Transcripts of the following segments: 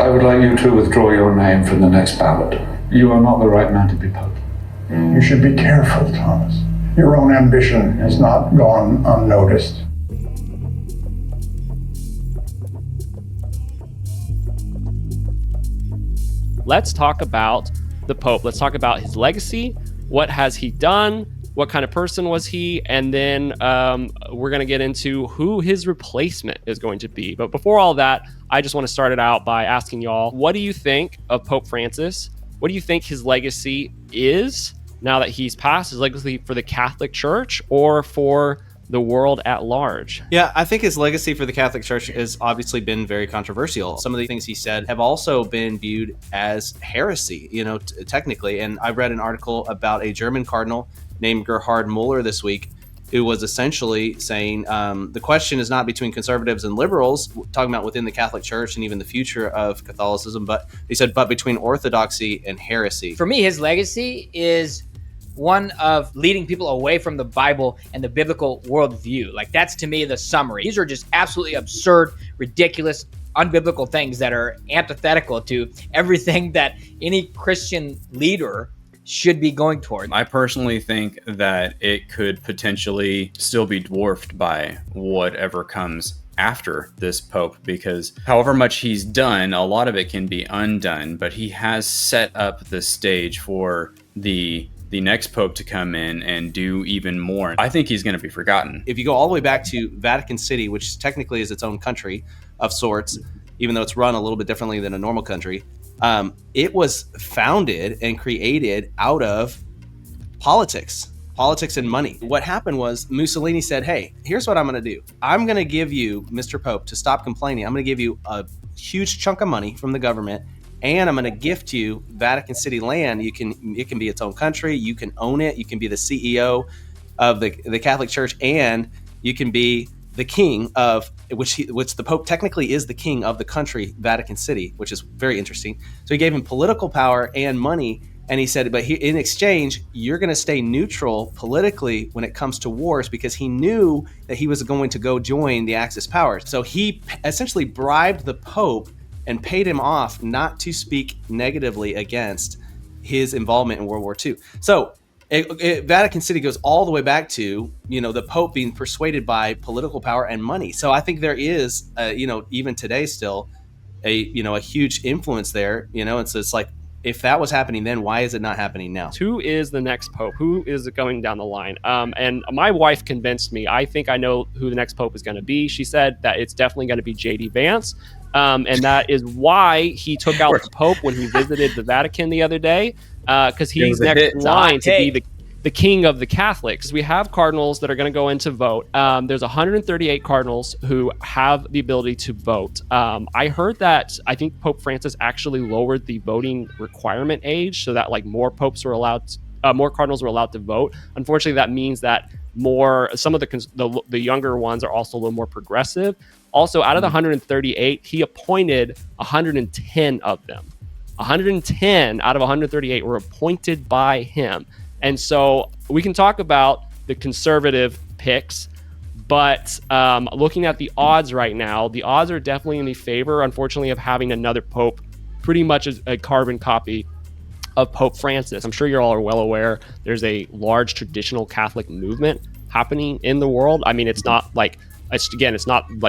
I would like you to withdraw your name from the next ballot. You are not the right man to be Pope. You should be careful, Thomas. Your own ambition has not gone unnoticed. Let's talk about the Pope. Let's talk about his legacy. What has he done? What kind of person was he? And then we're going to get into who his replacement is going to be. But before all that, I just want to start it out by asking y'all, what do you think of Pope Francis? What do you think his legacy is now that he's passed? His legacy for the Catholic Church or for the world at large? Yeah, I think his legacy for the Catholic Church has obviously been very controversial. Some of the things he said have also been viewed as heresy, technically. And I read an article about a German cardinal named Gerhard Muller this week, who was essentially saying the question is not between conservatives and liberals, talking about within the Catholic Church and even the future of Catholicism, but he said, but between orthodoxy and heresy. For me, his legacy is one of leading people away from the Bible and the biblical worldview. Like, that's to me the summary. These are just absolutely absurd, ridiculous, unbiblical things that are antithetical to everything that any Christian leader should be going toward. I personally think that it could potentially still be dwarfed by whatever comes after this Pope, because however much he's done, a lot of it can be undone, but he has set up the stage for the next Pope to come in and do even more. I think he's going to be forgotten. If you go all the way back to Vatican City, which technically is its own country of sorts, even though it's run a little bit differently than a normal country, it was founded and created out of politics and money. What happened was Mussolini said, hey, here's what I'm going to do. I'm going to give you, Mr. Pope, to stop complaining. I'm going to give you a huge chunk of money from the government, and I'm going to gift you Vatican City land. It can be its own country. You can own it. You can be the CEO of the Catholic Church, and you can be the king of which the Pope technically is the king of the country, Vatican City, which is very interesting. So he gave him political power and money, and he said, but in exchange, you're going to stay neutral politically when it comes to wars, because he knew that he was going to go join the Axis powers. So he essentially bribed the Pope and paid him off not to speak negatively against his involvement in World War II. So Vatican City goes all the way back to, the Pope being persuaded by political power and money. So I think there is, even today still, a huge influence there, and so it's like, if that was happening then, why is it not happening now? Who is the next Pope? Who is going down the line? And my wife convinced me. I think I know who the next Pope is going to be. She said that it's definitely going to be J.D. Vance. And that is why he took out the Pope when he visited the Vatican the other day, because he's next in line to be the king of the Catholics. We have cardinals that are going to go in to vote. There's 138 cardinals who have the ability to vote. I heard that I think Pope Francis actually lowered the voting requirement age so that more popes were allowed more cardinals were allowed to vote. Unfortunately, that means that some of the younger ones are also a little more progressive. Also, out of the 138, he appointed 110 of them. 110 out of 138 were appointed by him. And so we can talk about the conservative picks, but looking at the odds right now, the odds are definitely in the favor, unfortunately, of having another pope, pretty much a carbon copy of Pope Francis. I'm sure you all are well aware there's a large traditional Catholic movement happening in the world. I mean, it's not like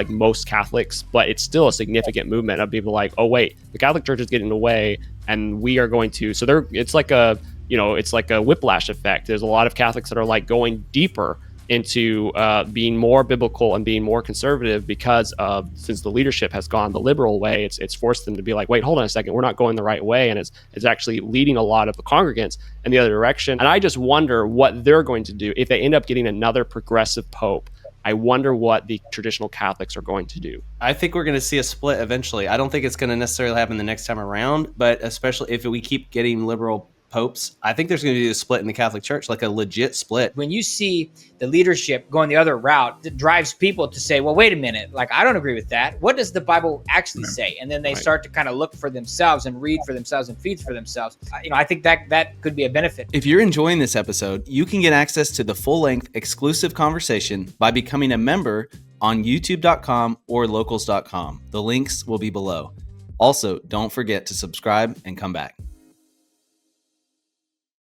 most Catholics, but it's still a significant movement of people like, oh wait, the Catholic Church is getting away, and we are going to. So it's like a whiplash effect. There's a lot of Catholics that are going deeper into being more biblical and being more conservative because since the leadership has gone the liberal way, it's forced them to be like, wait, hold on a second, we're not going the right way, and it's actually leading a lot of the congregants in the other direction. And I just wonder what they're going to do if they end up getting another progressive pope. I wonder what the traditional Catholics are going to do. I think we're going to see a split eventually. I don't think it's going to necessarily happen the next time around, but especially if we keep getting liberal popes, I think there's going to be a split in the Catholic Church, like a legit split. When you see the leadership going the other route, it drives people to say, well, wait a minute, I don't agree with that. What does the Bible actually say? And then they start to kind of look for themselves and read for themselves and feed for themselves. I think that could be a benefit. If you're enjoying this episode, you can get access to the full-length exclusive conversation by becoming a member on youtube.com or locals.com. The links will be below. Also, don't forget to subscribe and come back.